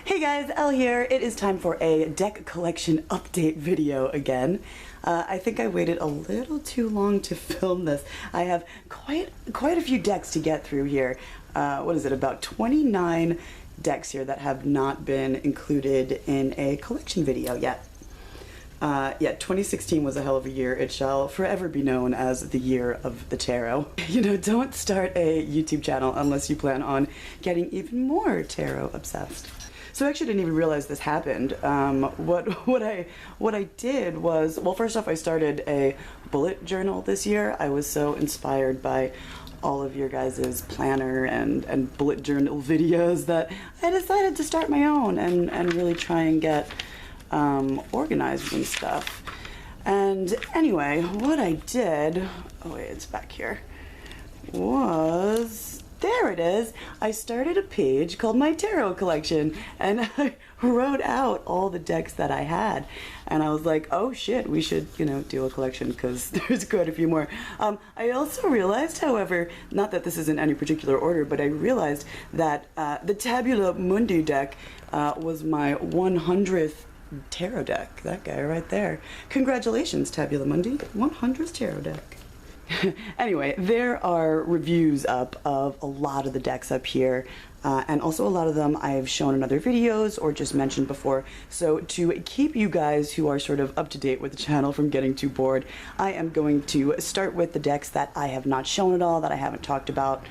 Hey guys, Elle here. It is time for a deck collection update video again. I think I waited a little too long to film this. I have quite a few decks to get through here. What is it, about 29 decks here that have not been included in a collection video yet. Yeah, 2016 was a hell of a year. It shall forever be known as the year of the tarot. You know, don't start a YouTube channel unless you plan on getting even more tarot obsessed. So I actually didn't even realize this happened. What I did was, well, first off, I started a bullet journal this year. I was so inspired by all of your guys' planner and bullet journal videos that I decided to start my own and really try and get organized and stuff. And anyway, what I did, oh wait, it's back here, was, there it is. I started a page called My Tarot Collection, and I wrote out all the decks that I had. And I was like, oh shit, we should, you know, do a collection because there's quite a few more. I also realized, however, not that this is in any particular order, but I realized that the Tabula Mundi deck was my 100th tarot deck. That guy right there. Congratulations, Tabula Mundi. 100th tarot deck. Anyway, there are reviews up of a lot of the decks up here, and also a lot of them I've shown in other videos or just mentioned before. So to keep you guys who are sort of up to date with the channel from getting too bored, I am going to start with the decks that I have not shown at all, that I haven't talked about,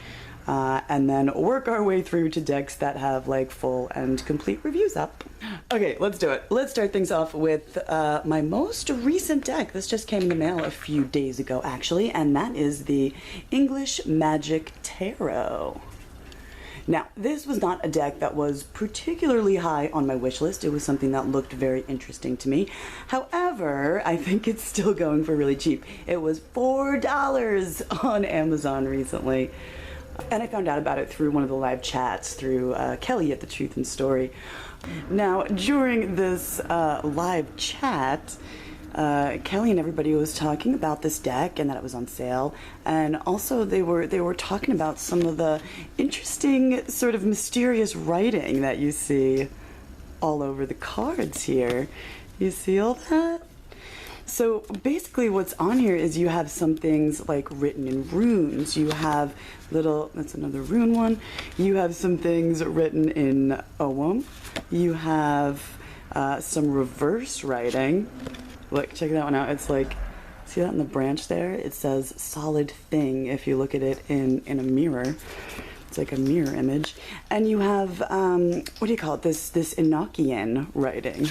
and then work our way through to decks that have like full and complete reviews up. Okay, let's do it. Let's start things off with my most recent deck. This just came in the mail a few days ago, actually, and that is the English Magic Tarot. Now, this was not a deck that was particularly high on my wish list. It was something that looked very interesting to me. However, I think it's still going for really cheap. It was $4 on Amazon recently. And I found out about it through one of the live chats through Kelly at The Truth and Story. Now, during this live chat, Kelly and everybody was talking about this deck and that it was on sale, and also they were talking about some of the interesting sort of mysterious writing that you see all over the cards here. You see all that? So basically what's on here is you have some things like written in runes. You have little, that's another rune one. You have some things written in Ogham. You have some reverse writing. Look, check that one out. It's like, see that in the branch there? It says solid thing if you look at it in a mirror. It's like a mirror image. And you have, what do you call it? This Enochian writing.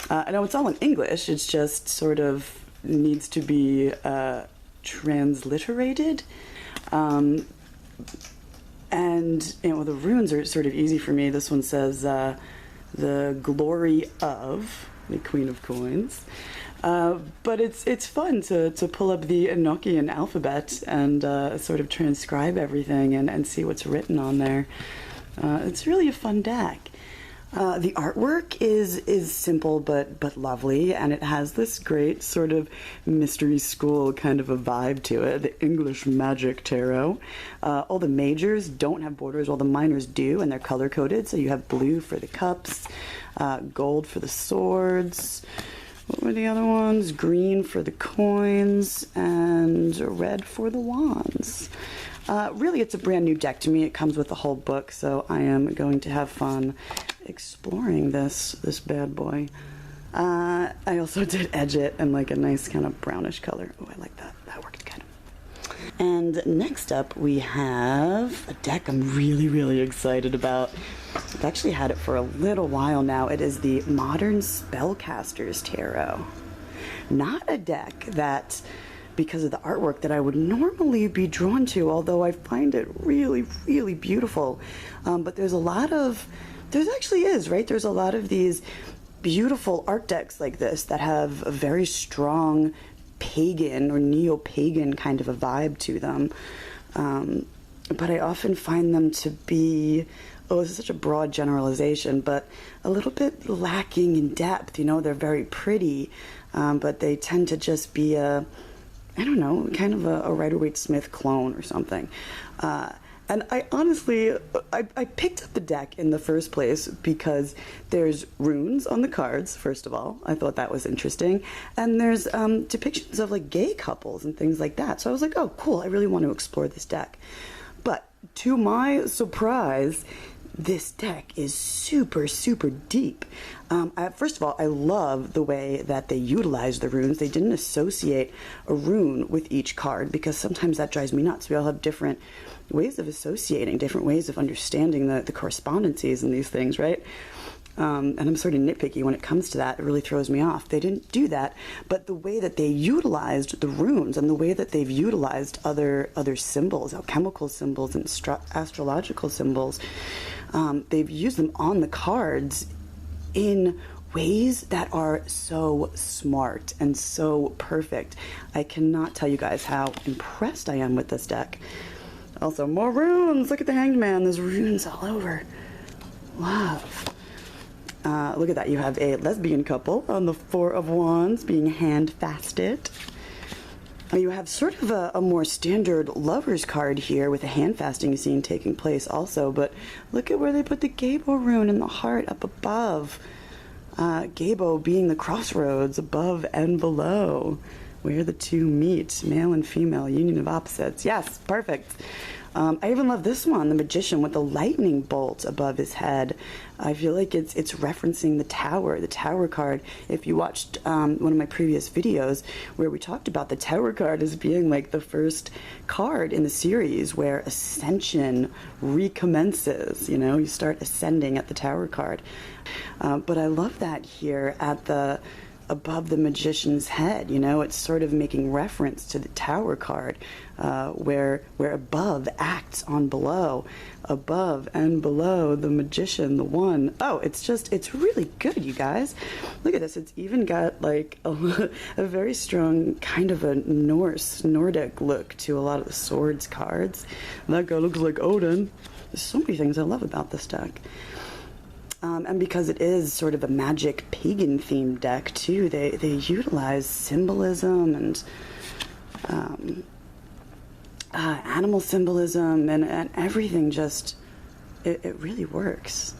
I know it's all in English, it's just sort of needs to be transliterated. And, you know, the runes are sort of easy for me. This one says, the glory of the Queen of Coins. But it's fun to pull up the Enochian alphabet and sort of transcribe everything and see what's written on there. It's really a fun deck. The artwork is simple but lovely, and it has this great sort of mystery school kind of a vibe to it. The English Magic Tarot. All the majors don't have borders, all the minors do, and they're color coded. So you have blue for the cups, gold for the swords. What were the other ones? Green for the coins, and red for the wands. Really, it's a brand new deck to me. It comes with the whole book, so I am going to have fun exploring this bad boy. I also did edge it in like a nice kind of brownish color. Oh, I like that. That worked good. And next up, we have a deck I'm really excited about. I've actually had it for a little while now. It is the Modern Spellcasters Tarot. Not a deck that, because of the artwork, that I would normally be drawn to, although I find it really beautiful. But there's a lot of, there's a lot of these beautiful art decks like this that have a very strong pagan or neo-pagan kind of a vibe to them. But I often find them to be, oh, this is such a broad generalization, but a little bit lacking in depth. You know, they're very pretty, but they tend to just be a, I don't know, kind of a Rider-Waite Smith clone or something. And I honestly, I picked up the deck in the first place because there's runes on the cards, first of all. I thought that was interesting. And there's depictions of like gay couples and things like that. So I was like, oh, cool, I really want to explore this deck. But to my surprise, this deck is super, super deep. First of all, I love the way that they utilize the runes. They didn't associate a rune with each card, because sometimes that drives me nuts. We all have different ways of associating, different ways of understanding the correspondences in these things, right? And I'm sort of nitpicky when it comes to that. It really throws me off. They didn't do that, but the way that they utilized the runes and the way that they've utilized other symbols, alchemical symbols and astrological symbols, they've used them on the cards in ways that are so smart and so perfect. I cannot tell you guys how impressed I am with this deck. Also, more runes. Look at the Hanged Man. There's runes all over. Love. Look at that. You have a lesbian couple on the Four of Wands being hand-fasted. You have sort of a more standard lover's card here with a hand-fasting scene taking place also, but look at where they put the Gabo rune in the heart up above. Gabo being the crossroads above and below, where the two meet, male and female, union of opposites. Yes, perfect. I even love this one, the Magician with the lightning bolt above his head. I feel like it's referencing the Tower card. If you watched one of my previous videos where we talked about the Tower card as being like the first card in the series where ascension recommences, you know, you start ascending at the Tower card. But I love that here at the above the Magician's head, you know, it's sort of making reference to the Tower card, where above acts on below, above and below the Magician, the one. Oh, it's really good, you guys. Look at this. It's even got like a very strong kind of a Nordic look to a lot of the swords cards. That guy looks like Odin. There's so many things I love about this deck. And because it is sort of a magic pagan themed deck too, they utilize symbolism and animal symbolism and everything. Just it really works.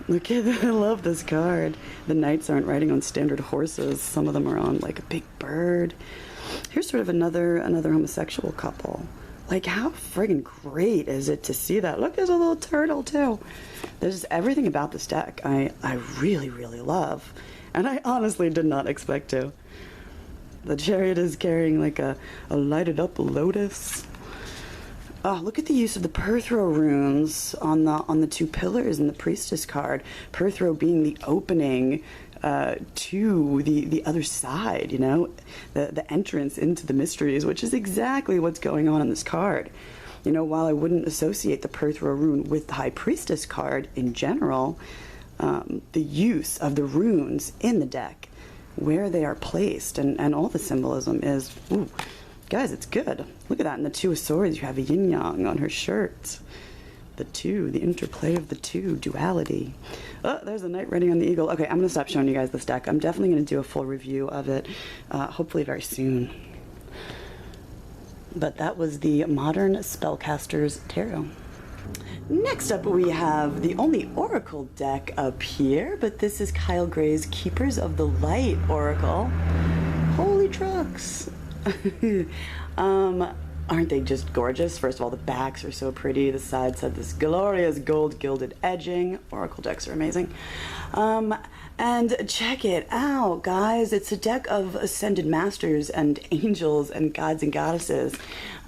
Look at that. I love this card. The knights aren't riding on standard horses. Some of them are on like a big bird. Here's sort of another homosexual couple. Like, how friggin' great is it to see that? Look, there's a little turtle, too. There's everything about this deck I really, really love. And I honestly did not expect to. The Chariot is carrying, like, a lighted up lotus. Oh, look at the use of the Perthro runes on the two pillars in the Priestess card. Perthro being the opening to the other side, you know, the entrance into the mysteries, which is exactly what's going on in this card. You know, while I wouldn't associate the Perthro rune with the High Priestess card in general, the use of the runes in the deck, where they are placed, and all the symbolism is, ooh, guys, it's good. Look at that. In the Two of Swords, you have a yin-yang on her shirt. The interplay of the two, duality. Oh, there's a knight riding on the eagle. Okay, I'm going to stop showing you guys this deck. I'm definitely going to do a full review of it, hopefully very soon. But that was the Modern Spellcasters Tarot. Next up, we have the only Oracle deck up here, but this is Kyle Gray's Keepers of the Light Oracle. Holy trucks! Aren't they just gorgeous? First of all, the backs are so pretty. The sides have this glorious gold gilded edging. Oracle decks are amazing. And check it out, guys. It's a deck of ascended masters and angels and gods and goddesses.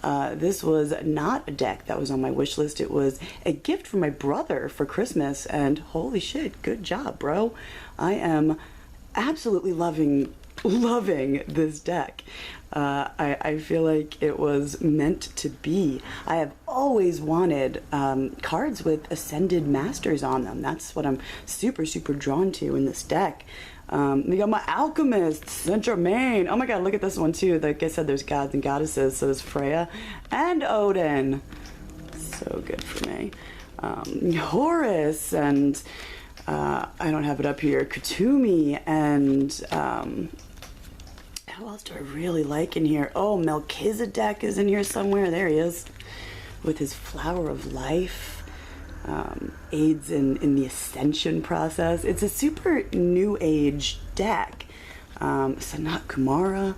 This was not a deck that was on my wish list. It was a gift from my brother for Christmas, and holy shit, good job, bro. I am absolutely loving this deck. I feel like it was meant to be. I have always wanted cards with Ascended Masters on them. That's what I'm super, super drawn to in this deck. We got my Alchemist, Saint Germain. Oh my god, look at this one too. Like I said, there's gods and goddesses, so there's Freya and Odin. So good for me. Horus and I don't have it up here, Kutumi and who else do I really like in here? Oh, Melchizedek is in here somewhere. There he is. with his flower of life, aids in the ascension process. It's a super new age deck. Sanat Kumara,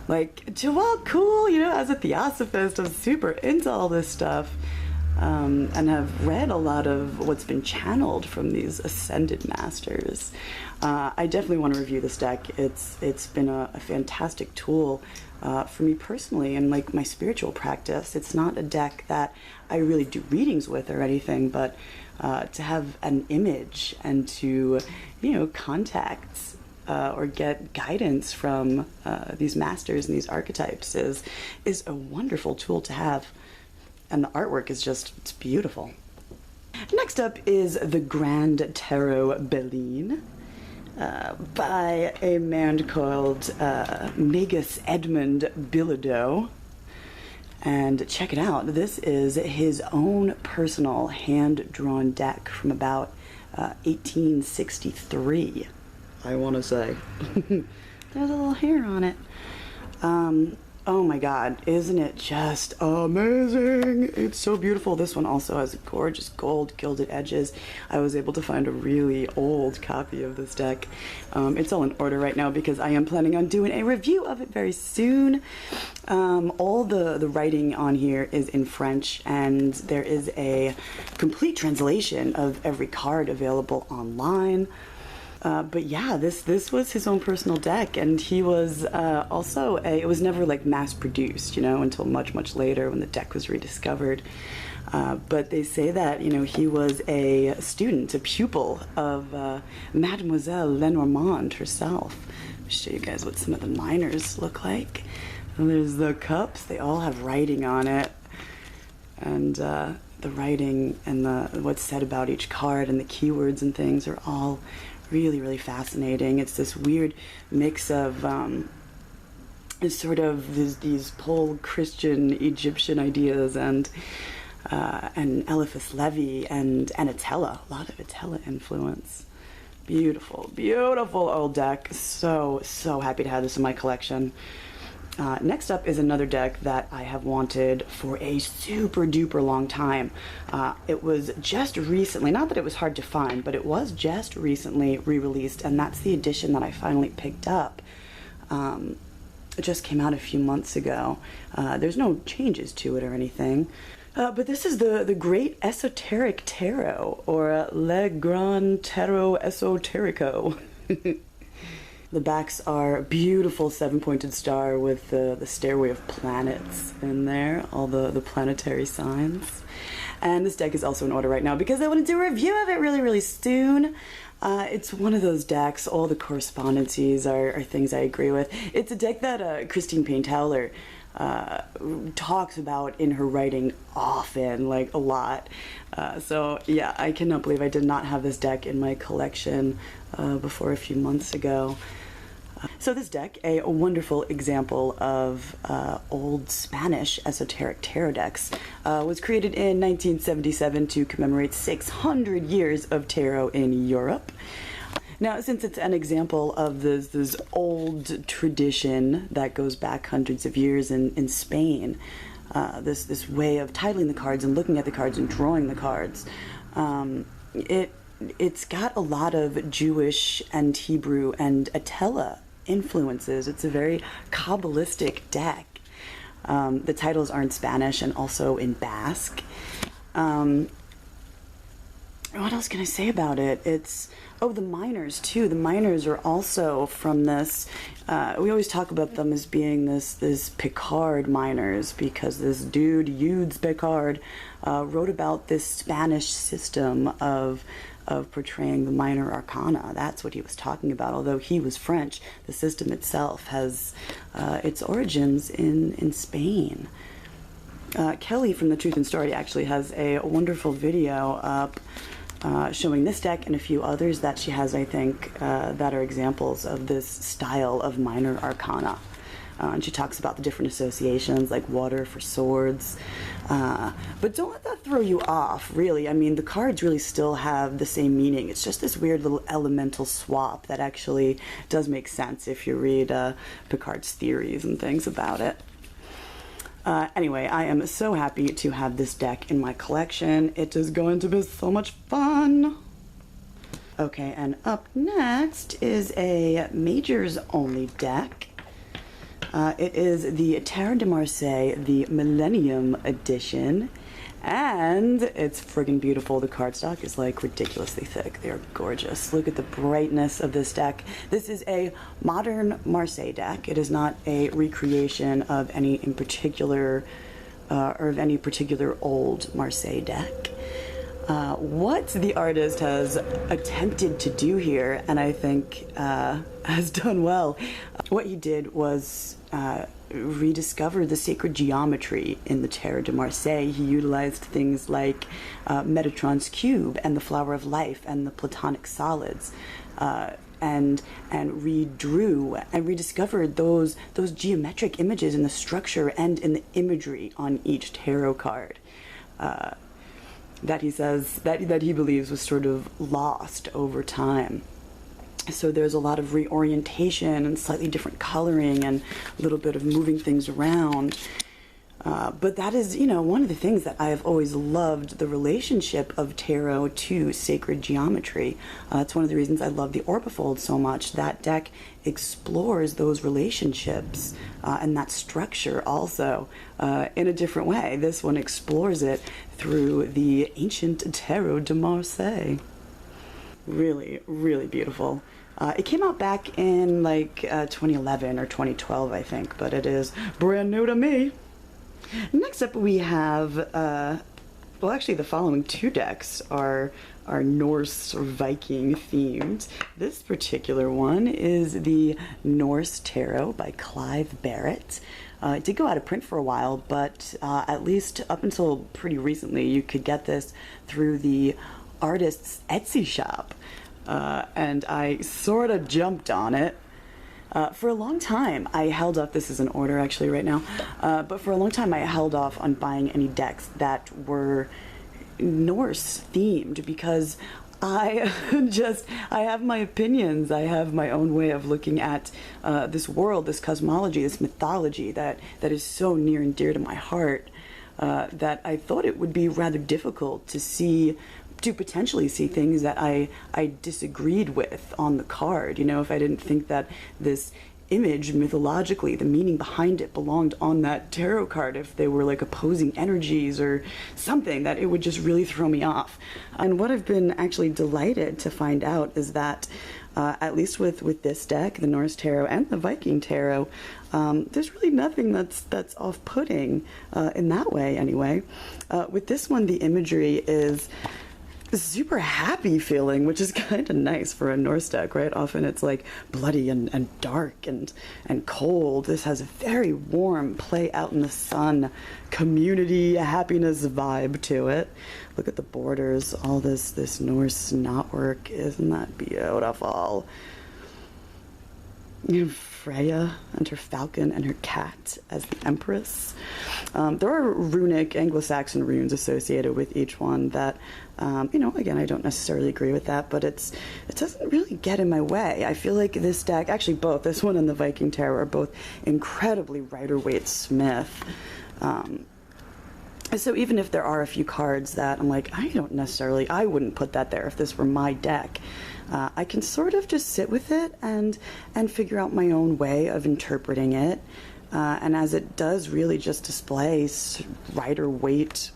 like, well, cool, you know, as a theosophist, I'm super into all this stuff, and have read a lot of what's been channeled from these ascended masters. I definitely want to review this deck. It's been a fantastic tool for me personally and like my spiritual practice. It's not a deck that I really do readings with or anything, but to have an image and to, you know, contact or get guidance from these masters and these archetypes is a wonderful tool to have. And the artwork is just, it's beautiful. Next up is the Grand Tarot Belline by a man called Magus Edmond Billaudot. And check it out. This is his own personal hand-drawn deck from about 1863. I want to say. There's a little hair on it. Oh my god, isn't it just amazing? It's so beautiful. This one also has gorgeous gold gilded edges. I was able to find a really old copy of this deck. It's all in order right now because I am planning on doing a review of it very soon. All the writing on here is in French, and there is a complete translation of every card available online. But yeah, this was his own personal deck, and he was also it was never like mass produced, you know, until much later when the deck was rediscovered. But they say that, you know, he was a student, a pupil of Mademoiselle Lenormand herself. I'll show you guys what some of the minors look like. And there's the cups, they all have writing on it, and the writing and what's said about each card and the keywords and things are all really fascinating. It's this weird mix of sort of these pole Christian Egyptian ideas and Eliphas Levi and Atella, a lot of Atella influence. Beautiful old deck. So happy to have this in my collection. Next up is another deck that I have wanted for a super duper long time. It was just recently, not that it was hard to find, but it was just recently re-released, and that's the edition that I finally picked up. It just came out a few months ago. There's no changes to it or anything. But this is the Great Esoteric Tarot, or Le Gran Tarot Esoterico. The backs are beautiful 7-pointed star with the stairway of planets in there, all the planetary signs. And this deck is also in order right now because I want to do a review of it really soon. It's one of those decks, all the correspondences are things I agree with. It's a deck that Christine Payne-Towler talks about in her writing often, like a lot. So yeah, I cannot believe I did not have this deck in my collection before a few months ago. So this deck, a wonderful example of old Spanish esoteric tarot decks, was created in 1977 to commemorate 600 years of tarot in Europe. Now, since it's an example of this old tradition that goes back hundreds of years in Spain, this way of titling the cards and looking at the cards and drawing the cards, it's got a lot of Jewish and Hebrew and Atella influences. It's a very Kabbalistic deck. The titles are in Spanish and also in Basque. What else can I say about it? The minors too. The minors are also from this. We always talk about them as being this Packard minors because this dude, Eudes Packard, wrote about this Spanish system of portraying the minor arcana. That's what he was talking about. Although he was French, the system itself has its origins in Spain. Kelly from The Truth and Story actually has a wonderful video up showing this deck and a few others that she has, I think, that are examples of this style of minor arcana. And she talks about the different associations, like water for swords. But don't let that throw you off, really. I mean, the cards really still have the same meaning. It's just this weird little elemental swap that actually does make sense if you read Packard's theories and things about it. Anyway, I am so happy to have this deck in my collection. It is going to be so much fun. Okay, and up next is a Majors only deck. It is the Tarot de Marseille, the Millennium edition, and it's friggin' beautiful. The cardstock is like ridiculously thick. They are gorgeous. Look at the brightness of this deck. This is a modern Marseille deck. It is not a recreation of any in particular, or of any particular old Marseille deck. What the artist has attempted to do here, and I think has done well, what he did was rediscover the sacred geometry in the Tarot de Marseille. He utilized things like Metatron's cube and the flower of life and the platonic solids, and redrew and rediscovered those geometric images in the structure and in the imagery on each tarot card. That he says that he believes was sort of lost over time. So there's a lot of reorientation and slightly different coloring and a little bit of moving things around. But that is, one of the things that I have always loved, the relationship of tarot to sacred geometry. It's one of the reasons I love the Orbifold so much. That deck explores those relationships and that structure also in a different way. This one explores it through the ancient Tarot de Marseille. Really, really beautiful. It came out back in 2011 or 2012, I think, but it is brand new to me. Next up we have, well, actually the following two decks are Norse or Viking themed. This particular one is the Norse Tarot by Clive Barrett. It did go out of print for a while, but at least up until pretty recently you could get this through the artist's Etsy shop. And I sort of jumped on it. For a long time, I held off. This is in order actually right now. But for a long time, I held off on buying any decks that were Norse themed because I have my opinions. I have my own way of looking at this world, this cosmology, this mythology that is so near and dear to my heart that I thought it would be rather difficult to potentially see things that I disagreed with on the card. If I didn't think that this image mythologically, the meaning behind it belonged on that tarot card, if they were like opposing energies or something, that it would just really throw me off. And what I've been actually delighted to find out is that at least with this deck, the Norse Tarot and the Viking Tarot, there's really nothing that's off-putting in that way anyway. With this one, the imagery is super happy feeling, which is kind of nice for a Norse deck, right? Often it's like bloody and dark and cold. This has a very warm play out in the sun, community, happiness vibe to it. Look at the borders, all this Norse knotwork. Isn't that beautiful? Freya and her falcon and her cat as the Empress. There are runic Anglo-Saxon runes associated with each one that, again, I don't necessarily agree with that, but it doesn't really get in my way. I feel like this deck, actually both, this one and the Viking Tarot, are both incredibly Rider-Waite Smith. So even if there are a few cards that I'm like, I wouldn't put that there if this were my deck, I can sort of just sit with it and figure out my own way of interpreting it. And as it does really just display Rider-Waite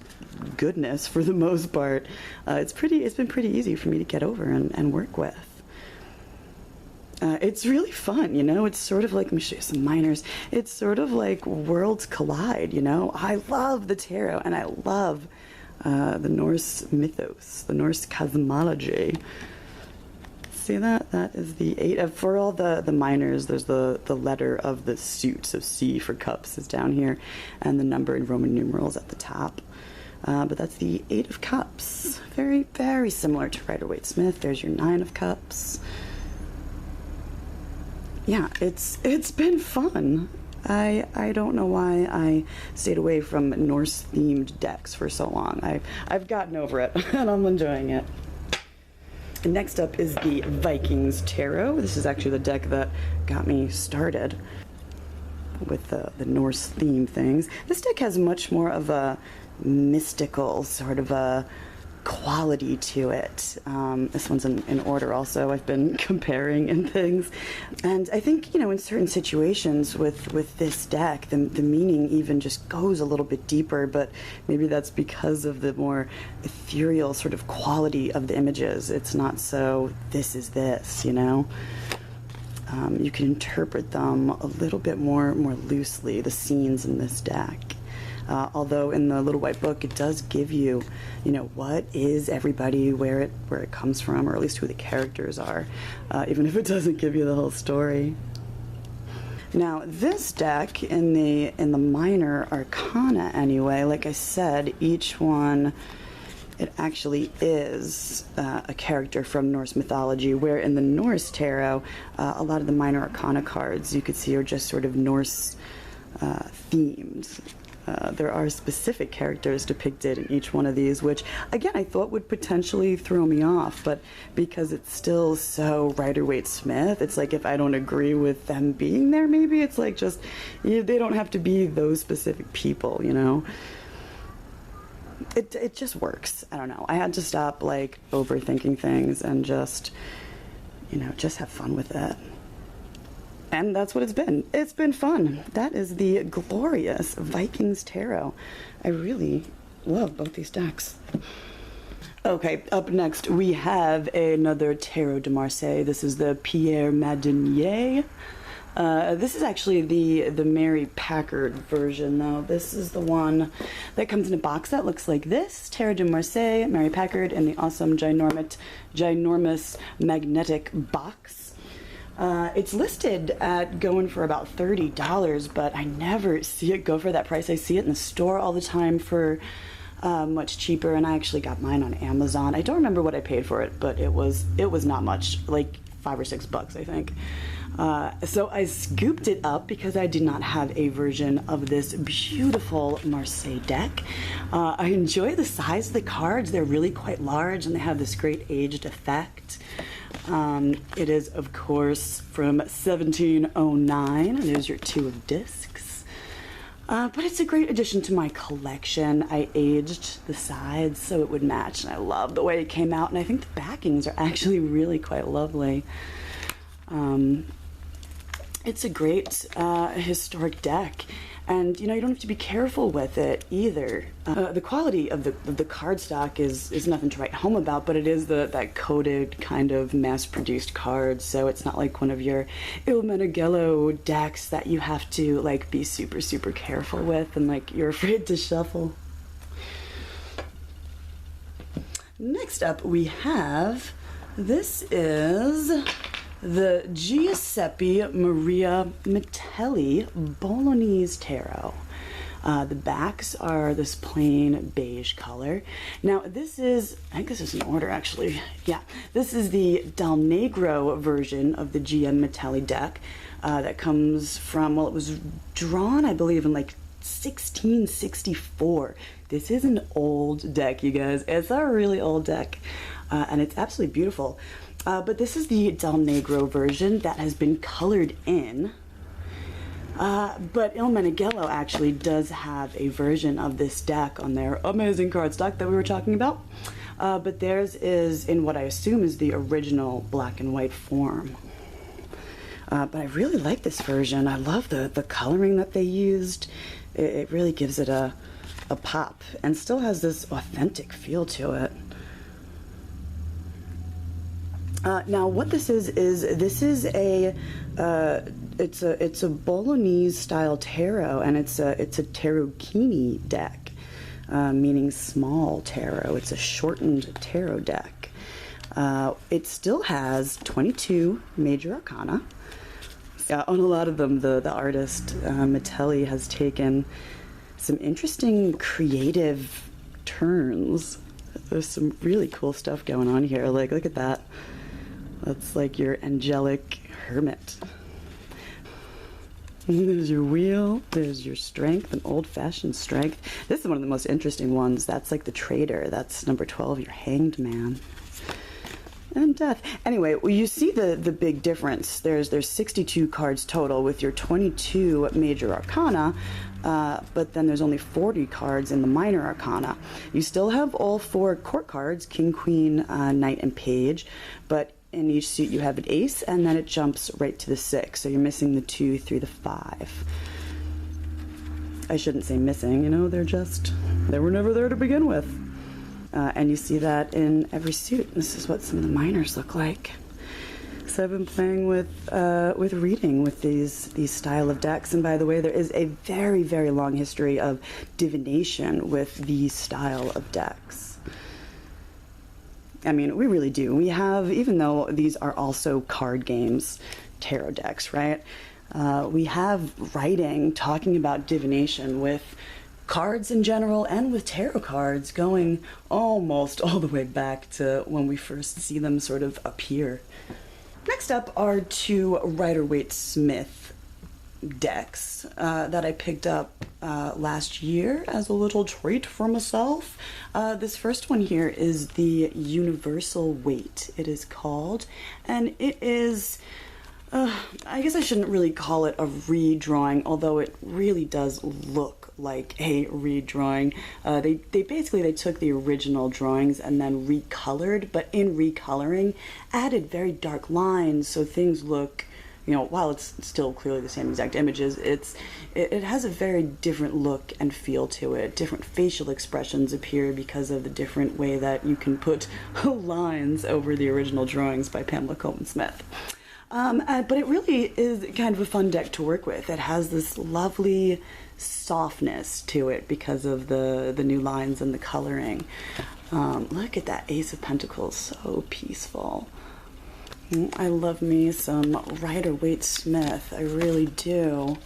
goodness for the most part, it's been pretty easy for me to get over and work with. It's really fun, it's sort of like, let me show you some minors. It's sort of like worlds collide, I love the tarot and I love the Norse mythos, the Norse cosmology. See that? That is the 8. For all the minors, there's the letter of the suit. So C for cups is down here, and the number in Roman numerals at the top. But that's the 8 of cups. Very, very similar to Rider-Waite Smith. There's your 9 of cups. Yeah, it's been fun. I don't know why I stayed away from Norse-themed decks for so long. I've gotten over it, and I'm enjoying it. And next up is the Vikings Tarot. This is actually the deck that got me started. with the Norse theme things. This deck has much more of a mystical sort of a quality to it. This one's in order also. I've been comparing and things. And I think, in certain situations with this deck, the meaning even just goes a little bit deeper, but maybe that's because of the more ethereal sort of quality of the images. It's not so, this is this, you can interpret them a little bit more loosely, the scenes in this deck. Although in the little white book, it does give you, what is everybody, where it comes from, or at least who the characters are, even if it doesn't give you the whole story. Now, this deck in the minor arcana, anyway, like I said, each one, it actually is a character from Norse mythology, where in the Norse tarot, a lot of the minor arcana cards you could see are just sort of Norse themed. There are specific characters depicted in each one of these, which, again, I thought would potentially throw me off, but because it's still so Rider-Waite Smith, it's like if I don't agree with them being there, maybe it's like just, they don't have to be those specific people, It just works. I don't know. I had to stop, overthinking things and just, just have fun with it. And that's what it's been. It's been fun. That is the glorious Vikings Tarot. I really love both these decks. Okay, up next we have another Tarot de Marseille. This is the Pierre Madinier. This is actually the Mary Packard version, though. This is the one that comes in a box that looks like this. Tarot de Marseille, Mary Packard, in the awesome ginormous magnetic box. It's listed at going for about $30, but I never see it go for that price. I see it in the store all the time for much cheaper, and I actually got mine on Amazon. I don't remember what I paid for it, but it was not much, like $5 or $6, I think. So I scooped it up because I did not have a version of this beautiful Marseille deck. I enjoy the size of the cards. They're really quite large, and they have this great aged effect. It is, of course, from 1709. There's your 2 of discs. But it's a great addition to my collection. I aged the sides so it would match, and I love the way it came out, and I think the backings are actually really quite lovely. It's a great historic deck, and you don't have to be careful with it either. The quality of the cardstock is nothing to write home about, but it is that coated kind of mass-produced card, so it's not like one of your Il Meneghello decks that you have to be super careful with and you're afraid to shuffle. Next up we have, this is the Giuseppe Maria Metelli Bolognese Tarot. The backs are this plain beige color. Now this is, I think this is in order actually. Yeah, this is the Dal Negro version of the GM Metelli deck that comes from, well, it was drawn, I believe, in 1664. This is an old deck, you guys. It's a really old deck, and it's absolutely beautiful. But this is the Dal Negro version that has been colored in. But Il Meneghello actually does have a version of this deck on their amazing cardstock that we were talking about. But theirs is in what I assume is the original black and white form. But I really like this version. I love the coloring that they used. It really gives it a pop and still has this authentic feel to it. Now, what this is a it's a Bolognese style tarot, and it's a Tarocchini deck, meaning small tarot. It's a shortened tarot deck. It still has 22 major arcana. On a lot of them, the artist Metelli has taken some interesting creative turns. There's some really cool stuff going on here. Look at that. That's like your angelic hermit. There's your wheel, there's your strength, an old-fashioned strength. This is one of the most interesting ones. That's like the traitor. That's number 12, your hanged man. And death. Anyway, well, you see the big difference. There's 62 cards total with your 22 major arcana, but then there's only 40 cards in the minor arcana. You still have all 4 court cards, king, queen, knight, and page, but in each suit you have an ace, and then it jumps right to the 6, so you're missing the 2 through the 5. I shouldn't say missing, you know, they were never there to begin with. And you see that in every suit. This is what some of the minors look like. So I've been playing with reading with these style of decks. And by the way, there is a very, very long history of divination with these style of decks. I mean, we really do. We have, even though these are also card games, tarot decks, right? We have writing talking about divination with cards in general and with tarot cards going almost all the way back to when we first see them sort of appear. Next up are 2 Rider-Waite Smith decks that I picked up last year as a little treat for myself. This first one here is the Universal Weight, it is called, and it is I guess I shouldn't really call it a redrawing, although it really does look like a redrawing. They basically took the original drawings and then recolored, but in recoloring added very dark lines, so things look, you know, while it's still clearly the same exact images, it has a very different look and feel to it. Different facial expressions appear because of the different way that you can put lines over the original drawings by Pamela Coleman Smith. But it really is kind of a fun deck to work with. It has this lovely softness to it because of the new lines and the coloring. Look at that Ace of Pentacles, so peaceful. I love me some Rider-Waite Smith, I really do.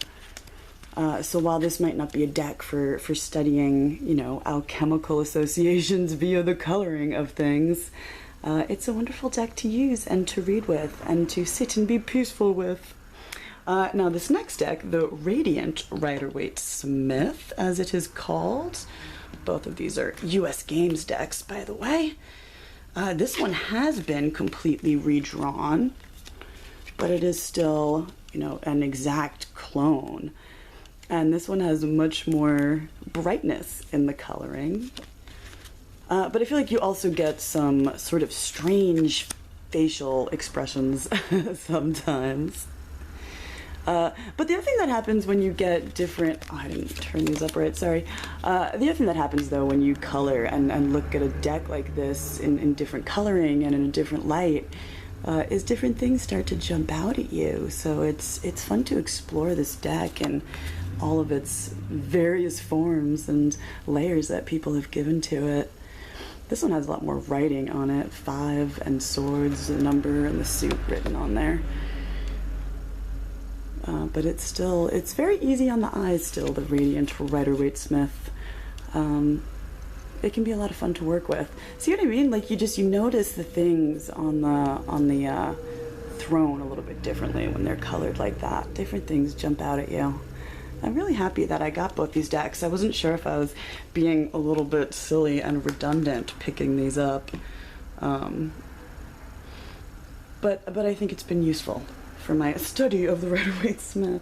So while this might not be a deck for studying, you know, alchemical associations via the coloring of things, it's a wonderful deck to use and to read with and to sit and be peaceful with. Now this next deck, the Radiant Rider-Waite Smith, as it is called. Both of these are US Games decks, by the way. This one has been completely redrawn, but it is still, you know, an exact clone. And this one has much more brightness in the coloring. But I feel like you also get some sort of strange facial expressions sometimes. But the other thing that happens when you get different... Oh, I didn't turn these up right, sorry. The other thing that happens, though, when you color and look at a deck like this in different coloring and in a different light, is different things start to jump out at you. So it's fun to explore this deck and all of its various forms and layers that people have given to it. This one has a lot more writing on it, 5 and swords, the number and the suit written on there. But it's very easy on the eyes still, the Radiant Rider-Waite Smith. It can be a lot of fun to work with. See what I mean? Like you notice the things on the throne a little bit differently when they're colored like that. Different things jump out at you. I'm really happy that I got both these decks. I wasn't sure if I was being a little bit silly and redundant picking these up. But I think it's been useful for my study of the Rider-Waite Smith.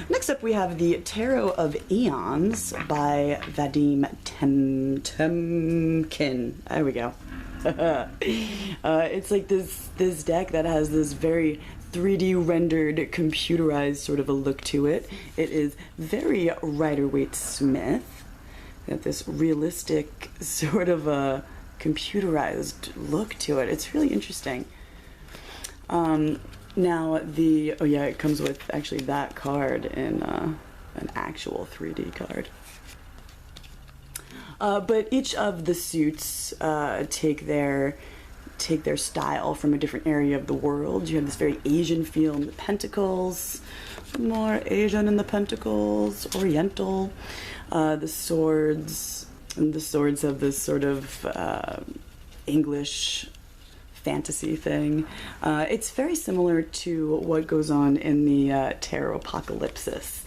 Next up we have the Tarot of Eons by Vadim Temkin. There we go. It's like this deck that has this very 3D rendered, computerized sort of a look to it. It is very Rider-Waite Smith. Got this realistic sort of a computerized look to it. It's really interesting. Now it comes with actually that card in an actual 3D card. But each of the suits take their style from a different area of the world. You have this very Asian feel in the pentacles, more Asian in the pentacles, Oriental. The swords have this sort of English fantasy thing. It's very similar to what goes on in the Tarot Apocalypsis,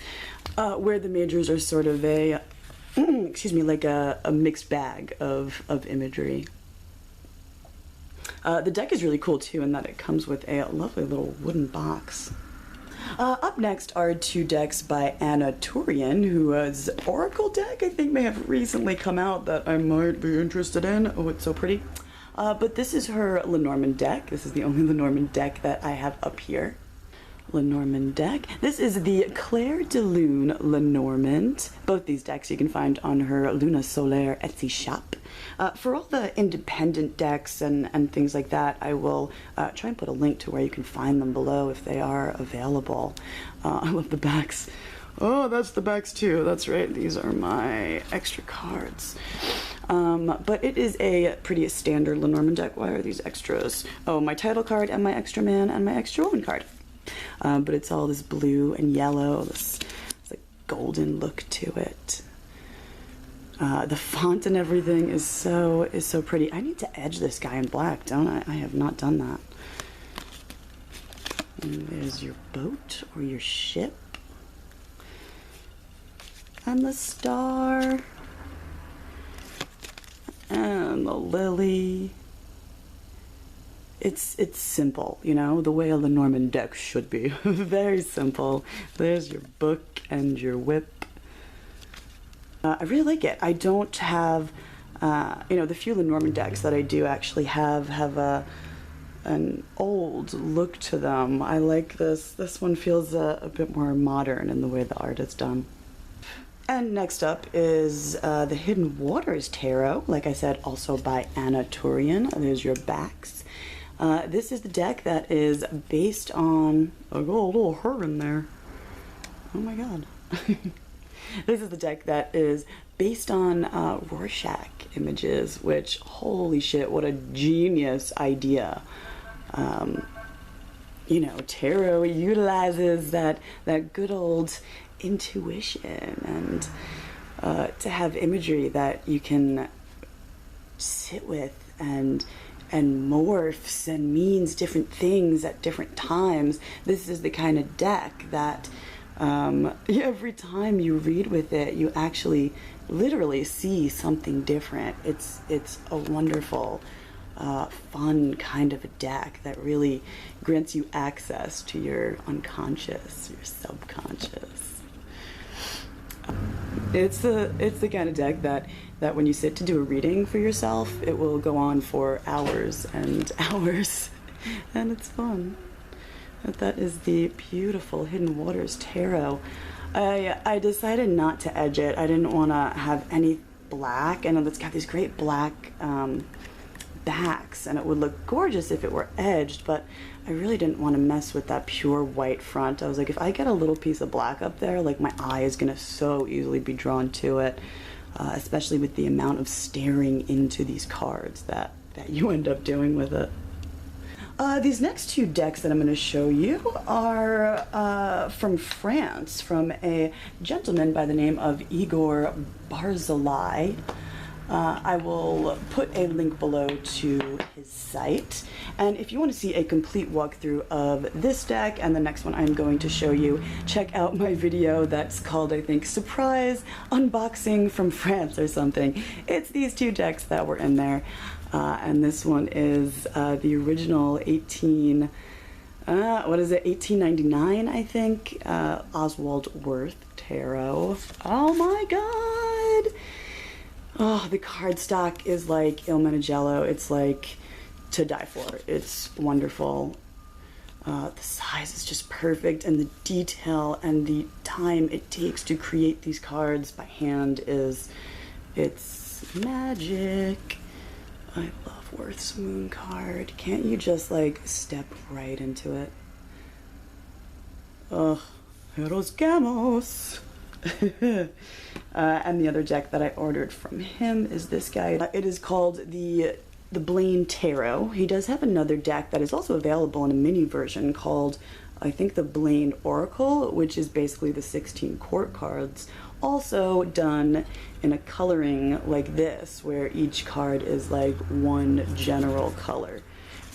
where the majors are sort of a like a mixed bag of imagery. The deck is really cool too in that it comes with a lovely little wooden box. Up next are 2 decks by Anna Turian, whose Oracle deck I think may have recently come out that I might be interested in. Oh, it's so pretty. But this is her Lenormand deck. This is the only Lenormand deck that I have up here. Lenormand deck. This is the Claire de Lune Lenormand. Both these decks you can find on her Luna Solaire Etsy shop. For all the independent decks and things like that, I will try and put a link to where you can find them below if they are available. I love the backs. Oh, that's the backs too. That's right. These are my extra cards. But it is a pretty standard Lenormand deck. Why are these extras? Oh, my title card and my extra man and my extra woman card. But it's all this blue and yellow, this like golden look to it. The font and everything is so pretty. I need to edge this guy in black, don't I? I have not done that. And there's your boat or your ship. And the star. And the lily. It's simple, you know, the way a Lenormand deck should be. Very simple. There's your book and your whip. I really like it. I don't have, you know, the few Lenormand decks that I do actually have an old look to them. I like this. This one feels a bit more modern in the way the art is done. And next up is the Hidden Waters Tarot, like I said, also by Anna Turian. There's your backs. This is the deck that is based on... I got a little her in there. Oh my god. This is the deck that is based on Rorschach images, which, holy shit, what a genius idea. You know, tarot utilizes that good old intuition and to have imagery that you can sit with and morphs and means different things at different times. This is the kind of deck that every time you read with it, you actually literally see something different. It's a wonderful, fun kind of a deck that really grants you access to your unconscious, your subconscious. It's the kind of deck that when you sit to do a reading for yourself, it will go on for hours and hours, and it's fun. But that is the beautiful Hidden Waters Tarot. I decided not to edge it. I didn't want to have any black, and it's got these great black backs, and it would look gorgeous if it were edged, but I really didn't want to mess with that pure white front. I was like, if I get a little piece of black up there, like my eye is gonna so easily be drawn to it, especially with the amount of staring into these cards that you end up doing with it. These next 2 decks that I'm going to show you are from France, from a gentleman by the name of Igor Barzilai. I will put a link below to his site, and if you want to see a complete walkthrough of this deck and the next one I'm going to show you, check out my video that's called, I think, Surprise Unboxing from France or something. It's these 2 decks that were in there, and this one is the original 1899, I think, Oswald Worth Tarot. Oh my god! Oh, the cardstock is like Il Menegello. It's like to die for. It's wonderful. The size is just perfect, and the detail and the time it takes to create these cards by hand it's magic. I love Worth's Moon card. Can't you just like step right into it? Ugh, Eros Gamos. And the other deck that I ordered from him is this guy. It is called the Belline Tarot. He does have another deck that is also available in a mini version called, I think, the Belline Oracle, which is basically the 16 court cards, also done in a coloring like this, where each card is like one general color.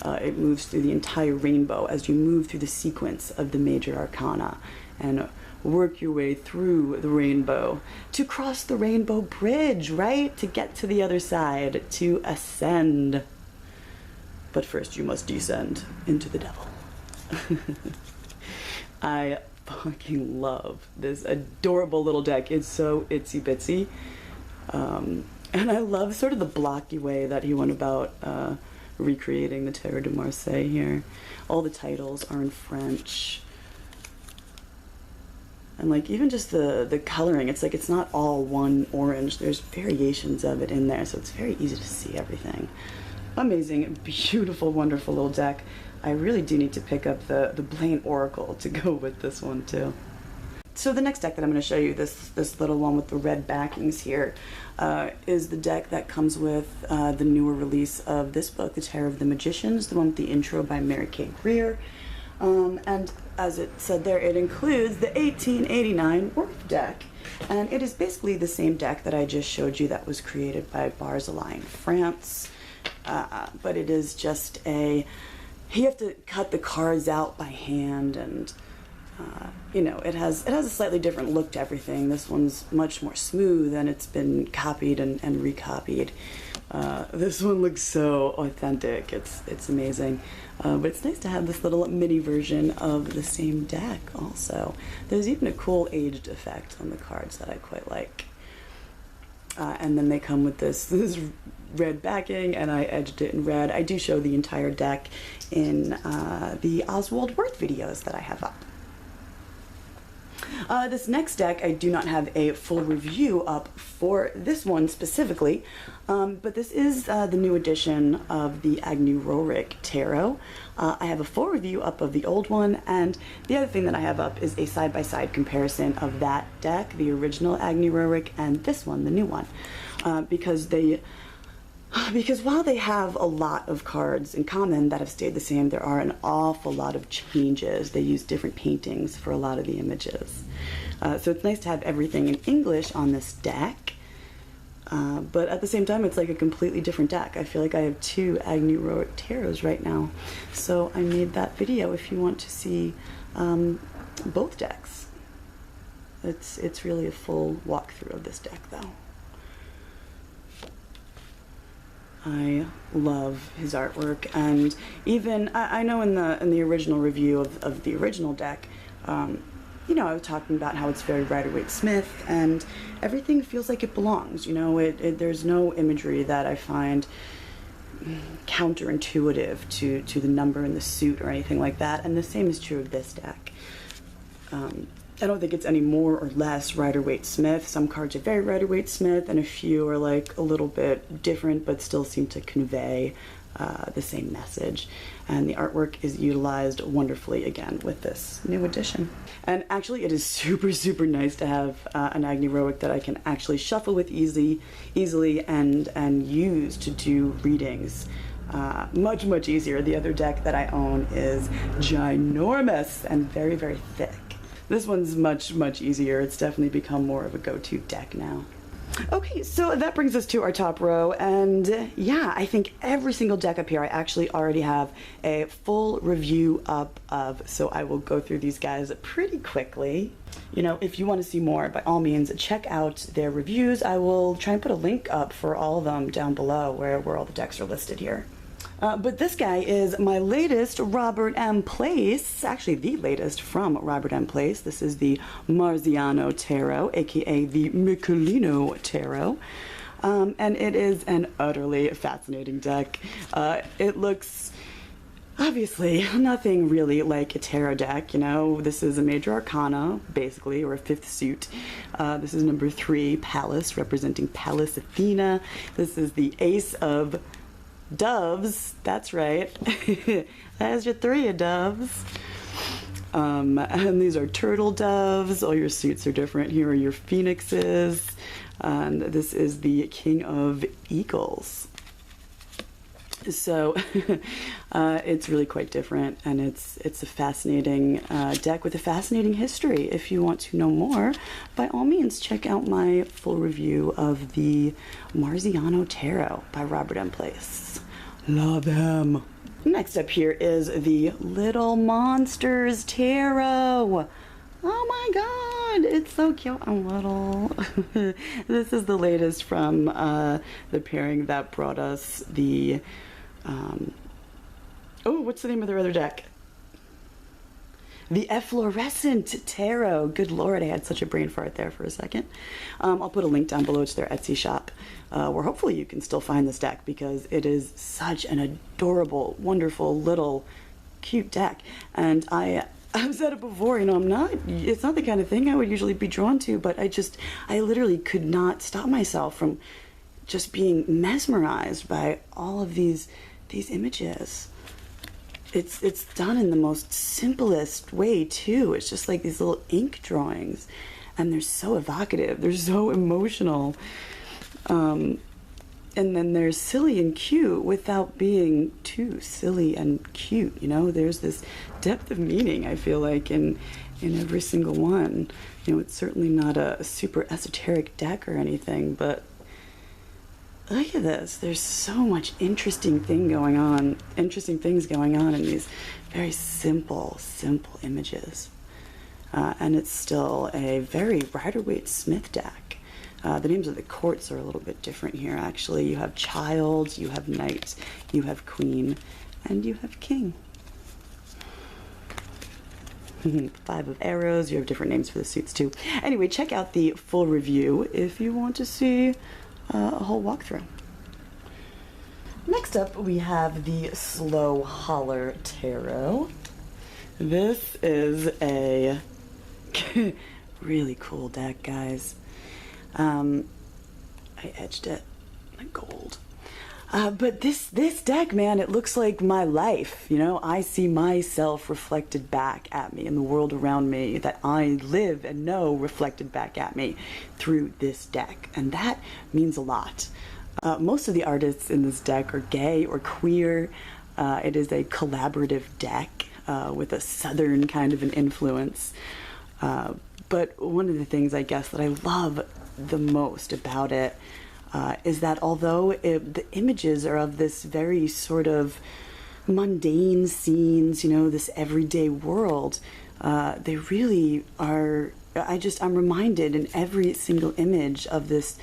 It moves through the entire rainbow as you move through the sequence of the major arcana and work your way through the rainbow to cross the rainbow bridge, right? To get to the other side, to ascend. But first you must descend into the devil. I fucking love this adorable little deck. It's so itsy bitsy. And I love sort of the blocky way that he went about recreating the Tarot de Marseille here. All the titles are in French. And like even just the coloring, it's like it's not all one orange. There's variations of it in there, so it's very easy to see everything. Amazing, beautiful, wonderful little deck. I really do need to pick up the Belline Oracle to go with this one too. So the next deck that I'm going to show you, this little one with the red backings here, is the deck that comes with the newer release of this book, The Tarot of the Magicians, the one with the intro by Maritxu. And as it said there, it includes the 1889 Worth deck. And it is basically the same deck that I just showed you that was created by Belline, France. But it is just you have to cut the cards out by hand, and you know, it has a slightly different look to everything. This one's much more smooth, and it's been copied and recopied. This one looks so authentic. It's amazing. But it's nice to have this little mini version of the same deck also. There's even a cool aged effect on the cards that I quite like. And then they come with this red backing, and I edged it in red. I do show the entire deck in the Oswald Worth videos that I have up. This next deck, I do not have a full review up for this one specifically, but this is the new edition of the Agni-Rorik Tarot. I have a full review up of the old one, and the other thing that I have up is a side-by-side comparison of that deck, the original Agni-Rorik, and this one, the new one, because while they have a lot of cards in common that have stayed the same, there are an awful lot of changes. They use different paintings for a lot of the images. So it's nice to have everything in English on this deck, but at the same time, it's like a completely different deck. I feel like I have two Agni-Rorik Tarots right now. So I made that video if you want to see both decks. It's really a full walkthrough of this deck, though. I love his artwork, and even I know in the original review of the original deck, you know, I was talking about how it's very Rider-Waite Smith, and everything feels like it belongs. You know, there's no imagery that I find counterintuitive to the number in the suit or anything like that, and the same is true of this deck. I don't think it's any more or less Rider-Waite Smith. Some cards are very Rider-Waite Smith, and a few are like a little bit different, but still seem to convey the same message. And the artwork is utilized wonderfully again with this new edition. And actually, it is super, super nice to have an Agni-Rorik that I can actually shuffle with easily and use to do readings. Much, much easier. The other deck that I own is ginormous and very, very thick. This one's much, much easier. It's definitely become more of a go-to deck now. Okay, so that brings us to our top row, and yeah, I think every single deck up here I actually already have a full review up of, so I will go through these guys pretty quickly. You know, if you want to see more, by all means, check out their reviews. I will try and put a link up for all of them down below where all the decks are listed here. But this guy is my latest Robert M. Place, actually the latest from Robert M. Place. This is the Marziano Tarot, aka the Michelino Tarot. And it is an utterly fascinating deck. It looks obviously nothing really like a tarot deck, you know. This is a major arcana, basically, or a fifth suit. This is number 3, Pallas, representing Pallas Athena. This is the Ace of Doves, that's right. There's your 3 of doves. And these are turtle doves. All your suits are different. Here are your phoenixes. And this is the King of Eagles. So it's really quite different, and it's a fascinating deck with a fascinating history. If you want to know more, by all means, check out my full review of the Marziano Tarot by Robert M. Place. Love him. Next up here is the Little Monsters Tarot. Oh my god, it's so cute and little. This is the latest from the pairing that brought us the Oh, what's the name of their other deck? The Efflorescent Tarot. Good Lord, I had such a brain fart there for a second. I'll put a link down below to their Etsy shop, where hopefully you can still find this deck, because it is such an adorable, wonderful, little, cute deck. And I've said it before, you know, it's not the kind of thing I would usually be drawn to, but I literally could not stop myself from just being mesmerized by all of these images. It's done in the most simplest way too. It's just like these little ink drawings, and they're so evocative. They're so emotional, and then they're silly and cute without being too silly and cute. You know, there's this depth of meaning, I feel like, in every single one. You know, it's certainly not a super esoteric deck or anything, but look at this. There's so much interesting things going on in these very simple images. And it's still a very Rider-Waite Smith deck. The names of the courts are a little bit different here, actually. You have child, you have knight, you have queen, and you have king. 5 of arrows. You have different names for the suits too. Anyway, check out the full review if you want to see a whole walkthrough. Next up, we have the Slow Holler Tarot. This is a really cool deck, guys. I edged it in gold. But this deck, man, it looks like my life. You know, I see myself reflected back at me in the world around me that I live and know reflected back at me through this deck. And that means a lot. Most of the artists in this deck are gay or queer. It is a collaborative deck with a southern kind of an influence. But one of the things, I guess, that I love the most about it is that although the images are of this very sort of mundane scenes, you know, this everyday world, they really are. I'm reminded in every single image of this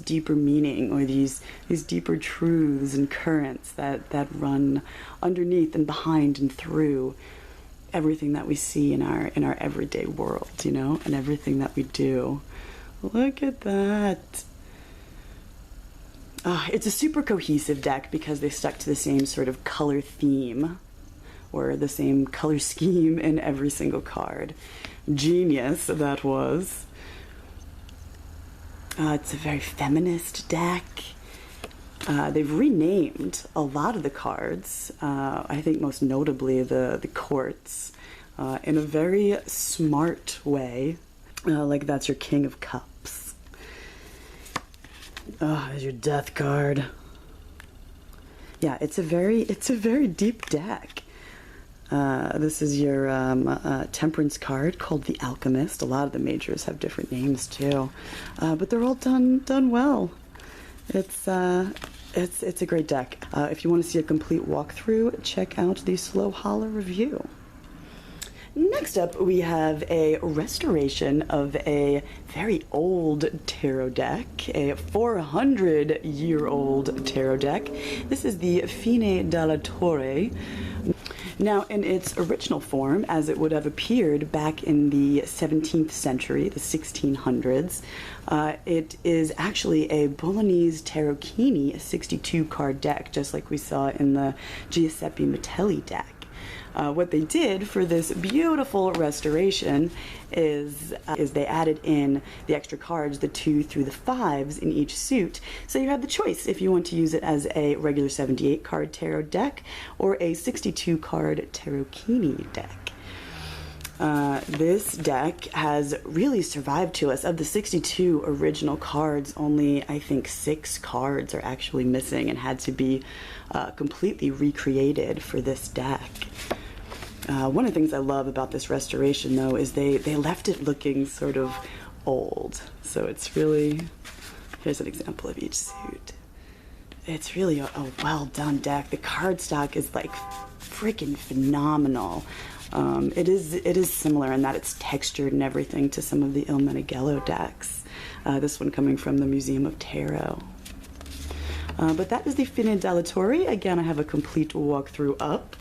deeper meaning, or these deeper truths and currents that run underneath and behind and through everything that we see in our everyday world, you know, and everything that we do. Look at that. It's a super cohesive deck because they stuck to the same sort of color theme, or the same color scheme in every single card. Genius, that was. It's a very feminist deck. They've renamed a lot of the cards, I think most notably the courts, in a very smart way. Like that's your King of Cups. There's your Death card. Yeah, it's a very deep deck. This is your Temperance card called the Alchemist. A lot of the majors have different names too, but they're all done well. It's a great deck. If you want to see a complete walkthrough, check out the Slow Holler review. Next up, we have a restoration of a very old tarot deck, a 400-year-old tarot deck. This is the Fine della Torre. Now, in its original form, as it would have appeared back in the 17th century, the 1600s, it is actually a Bolognese Tarocchini 62-card deck, just like we saw in the Giuseppe Metelli deck. What they did for this beautiful restoration is they added in the extra cards, the 2 through the 5s in each suit. So you have the choice if you want to use it as a regular 78 card tarot deck or a 62 card Tarocchini deck. This deck has really survived to us. Of the 62 original cards, only I think 6 cards are actually missing and had to be completely recreated for this deck. One of the things I love about this restoration, though, is they left it looking sort of old. So it's really, here's an example of each suit. It's really a well-done deck. The card stock is like freaking phenomenal. It is similar in that it's textured and everything to some of the Il Meneghello decks. This one coming from the Museum of Tarot. But that is the Fine della Torre. Again, I have a complete walkthrough up.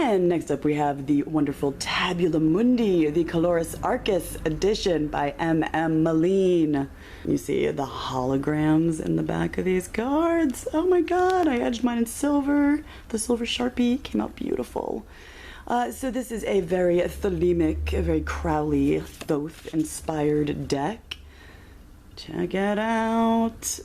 And next up we have the wonderful Tabula Mundi, the Coloris Arcus edition by M.M. Belline. You see the holograms in the back of these cards. Oh my god, I edged mine in silver. The silver Sharpie came out beautiful. So this is a very thelemic, a very Crowley, Thoth-inspired deck. Check it out.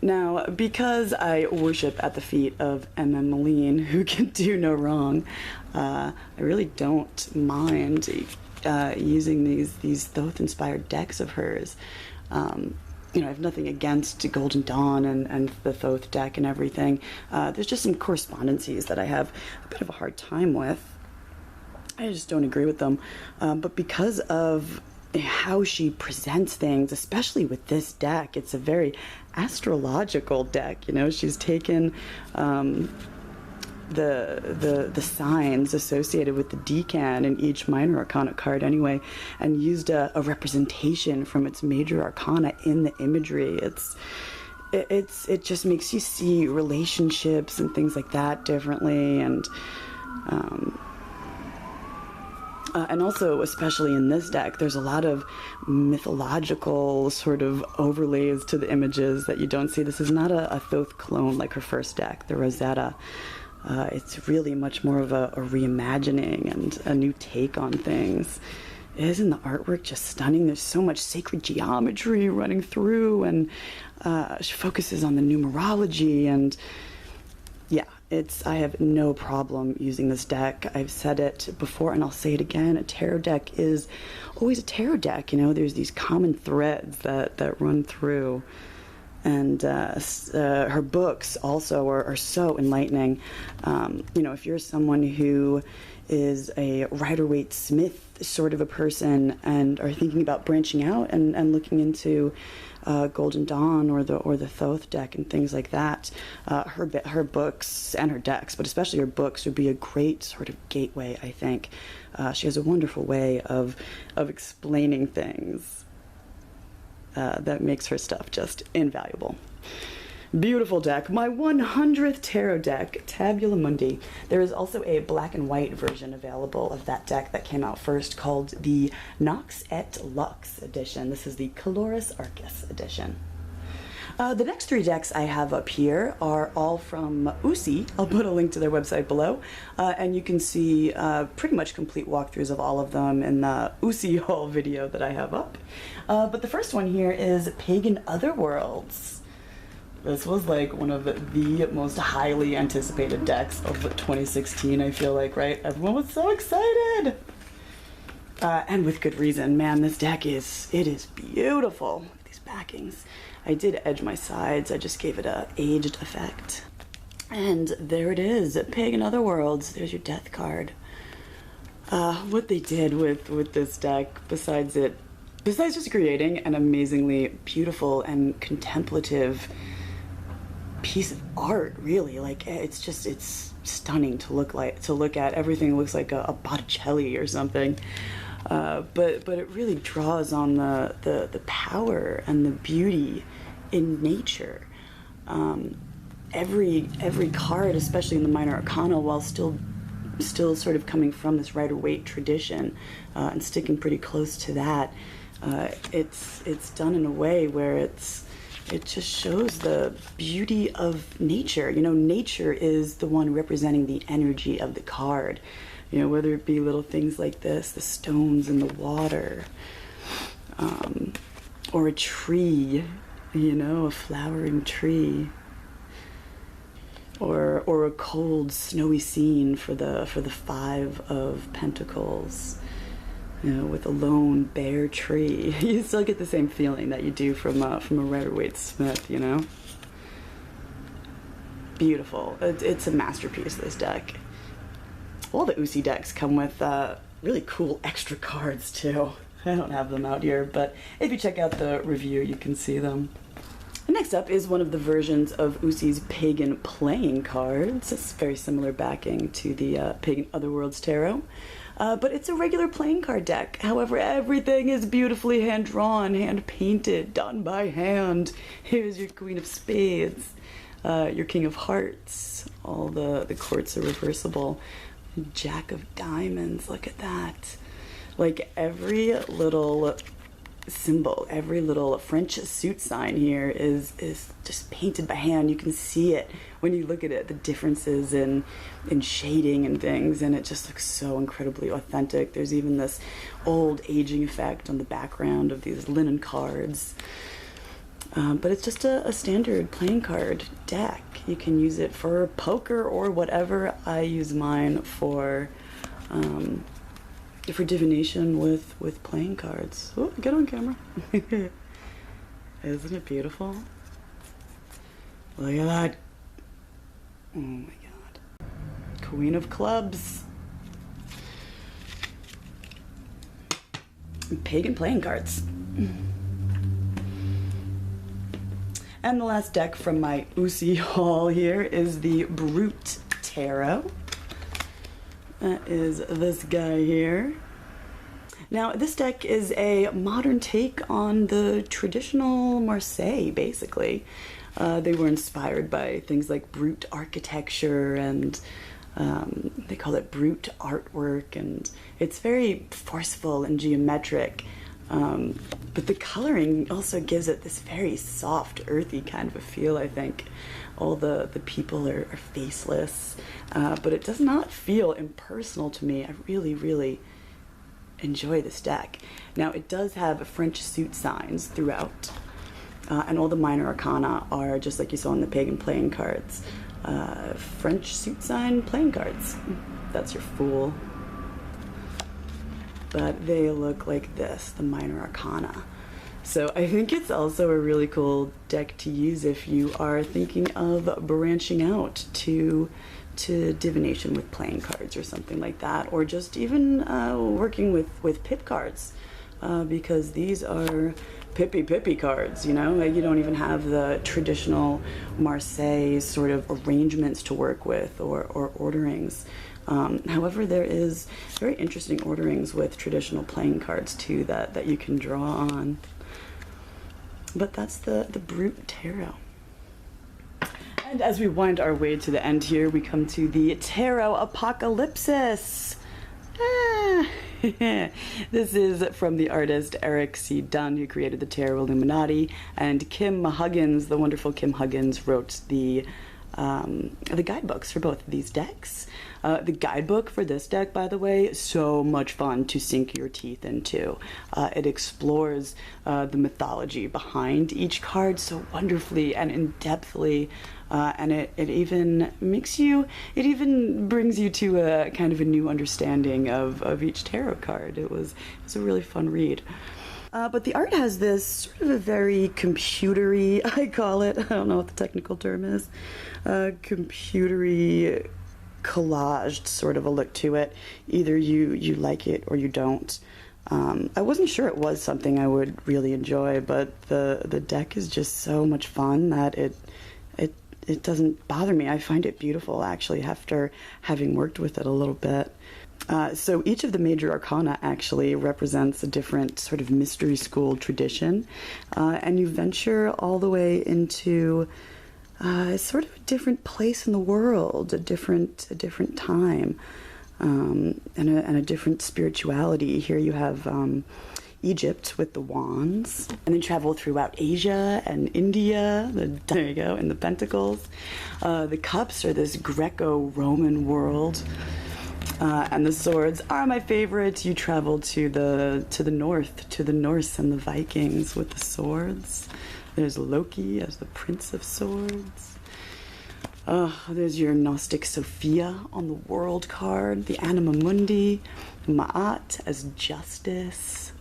Now, because I worship at the feet of M.M. Belline, who can do no wrong, I really don't mind using these Thoth-inspired decks of hers. You know, I have nothing against Golden Dawn and the Thoth deck and everything. There's just some correspondences that I have a bit of a hard time with. I just don't agree with them. But because of how she presents things, especially with this deck, it's a very astrological deck. You know, she's taken the signs associated with the decan in each minor arcana card anyway, and used a representation from its major arcana in the imagery. It just makes you see relationships and things like that differently, and also, especially in this deck, there's a lot of mythological sort of overlays to the images that you don't see. This is not a Thoth clone like her first deck, the Rosetta. It's really much more of a reimagining and a new take on things. Isn't the artwork just stunning? There's so much sacred geometry running through, and she focuses on the numerology, and yeah, I have no problem using this deck. I've said it before and I'll say it again. A tarot deck is always a tarot deck. You know, there's these common threads that run through. And her books also are so enlightening. You know, if you're someone who is a Rider-Waite Smith sort of a person and are thinking about branching out and looking into Golden Dawn or the Thoth deck and things like that, her books and her decks, but especially her books, would be a great sort of gateway, I think. She has a wonderful way of explaining things that makes her stuff just invaluable. Beautiful deck. My 100th tarot deck, Tabula Mundi. There is also a black and white version available of that deck that came out first, called the Nox et Lux edition. This is the Coloris Arcus edition. The next three decks I have up here are all from Usi. I'll put a link to their website below, and you can see pretty much complete walkthroughs of all of them in the Usi haul video that I have up. But the first one here is Pagan Otherworlds. This was like one of the most highly anticipated decks of 2016, I feel like, right? Everyone was so excited! And with good reason. Man, this deck is beautiful. Look at these backings. I did edge my sides. I just gave it a aged effect. And there it is, Pagan Otherworlds. There's your death card. What they did with this deck, besides just creating an amazingly beautiful and contemplative piece of art, really, like it's stunning to look at. Everything looks like a Botticelli or something, but it really draws on the power and the beauty in nature. Every card, especially in the minor arcana, while still sort of coming from this Rider-Waite tradition and sticking pretty close to that, it's done in a way where it just shows the beauty of nature. You know, nature is the one representing the energy of the card. You know, whether it be little things like this, the stones in the water, or a tree, you know, a flowering tree, or a cold, snowy scene for the Five of Pentacles. You know, with a lone bare tree. You still get the same feeling that you do from a Rider-Waite Smith, you know? Beautiful. It's a masterpiece, this deck. All the Usi decks come with really cool extra cards, too. I don't have them out here, but if you check out the review, you can see them. Next up is one of the versions of Usi's Pagan playing cards. It's very similar backing to the Pagan Otherworlds Tarot. But it's a regular playing card deck. However, everything is beautifully hand-drawn, hand-painted, done by hand. Here's your Queen of Spades. your King of Hearts. All the courts are reversible. Jack of Diamonds, look at that. Like every little symbol, every little French suit sign here is just painted by hand. You can see it when you look at it, the differences in shading and things, and it just looks so incredibly authentic. There's even this old aging effect on the background of these linen cards. But it's just a standard playing card deck. You can use it for poker or whatever. I use mine for divination with playing cards. Oh, get on camera. Isn't it beautiful? Look at that. Oh my god. Queen of Clubs. Pagan playing cards. And the last deck from my Usi haul here is the Brute Tarot. That is this guy here. Now, this deck is a modern take on the traditional Marseille, basically. They were inspired by things like brute architecture and they call it brute artwork, and it's very forceful and geometric. But the coloring also gives it this very soft, earthy kind of a feel, I think. All the people are faceless, but it does not feel impersonal to me. I really, really enjoy this deck. Now, it does have French suit signs throughout, and all the minor arcana are, just like you saw in the pagan playing cards, French suit sign playing cards. That's your Fool. But they look like this, the minor arcana. So I think it's also a really cool deck to use if you are thinking of branching out to divination with playing cards or something like that, or just even working with pip cards, because these are pippy cards, you know? You don't even have the traditional Marseille sort of arrangements to work with or orderings. However, there is very interesting orderings with traditional playing cards too that you can draw on. But that's the Brute Tarot. And as we wind our way to the end here, we come to the Tarot Apocalypsis. This is from the artist Eric C. Dunn, who created the Tarot Illuminati, and Kim Huggins, the wonderful Kim Huggins, wrote the guidebooks for both of these decks. The guidebook for this deck, by the way, is so much fun to sink your teeth into. It explores the mythology behind each card so wonderfully and in-depthly, and it even brings you to a kind of a new understanding of each tarot card. It was a really fun read. But the art has this sort of a very computery, I call it, I don't know what the technical term is, computery collaged sort of a look to it. Either you like it or you don't. I wasn't sure it was something I would really enjoy, but the deck is just so much fun that it doesn't bother me. I find it beautiful, actually, after having worked with it a little bit. So each of the major arcana actually represents a different sort of mystery school tradition, and you venture all the way into sort of a different place in the world, a different time, and a different spirituality. Here you have Egypt with the wands, and then travel throughout Asia and India, there you go, and the pentacles. The cups are this Greco-Roman world. And the swords are my favorites. You travel to the north, to the Norse and the Vikings with the swords. There's Loki as the Prince of Swords. There's your Gnostic Sophia on the World card. The Anima Mundi, Ma'at as Justice.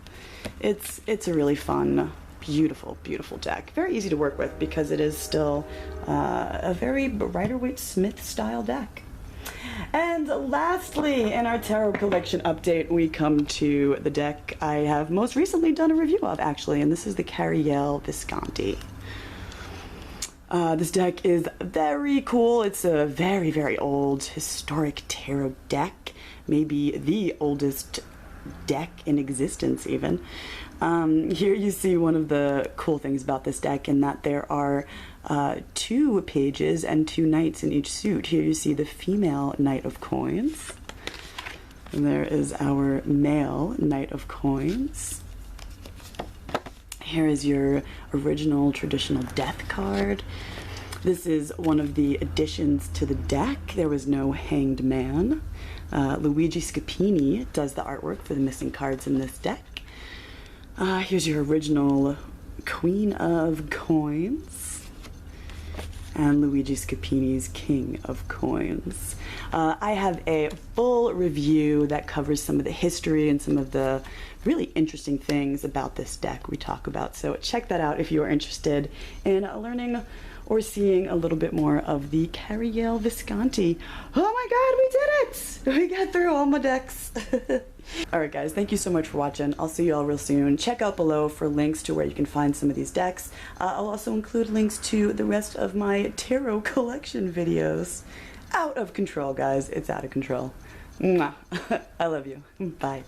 It's a really fun, beautiful, beautiful deck. Very easy to work with because it is still a very Rider-Waite Smith style deck. And lastly, in our tarot collection update, we come to the deck I have most recently done a review of, actually, and this is the Cariel Visconti. This deck is very cool. It's a very, very old historic tarot deck, maybe the oldest deck in existence even. Here you see one of the cool things about this deck, in that there are 2 pages and 2 knights in each suit. Here you see the female Knight of Coins, and there is our male Knight of Coins. Here is your original traditional death card. This is one of the additions to the deck. There was no Hanged Man. Luigi Scapini does the artwork for the missing cards in this deck. Here's your original Queen of Coins and Luigi Scapini's King of Coins. I have a full review that covers some of the history and some of the really interesting things about this deck we talk about, so check that out if you are interested in learning or seeing a little bit more of the Cariel Visconti. Oh my god, we did it! We got through all my decks. Alright guys, thank you so much for watching. I'll see you all real soon. Check out below for links to where you can find some of these decks. I'll also include links to the rest of my tarot collection videos. Out of control, guys. It's out of control. Mwah. I love you. Bye.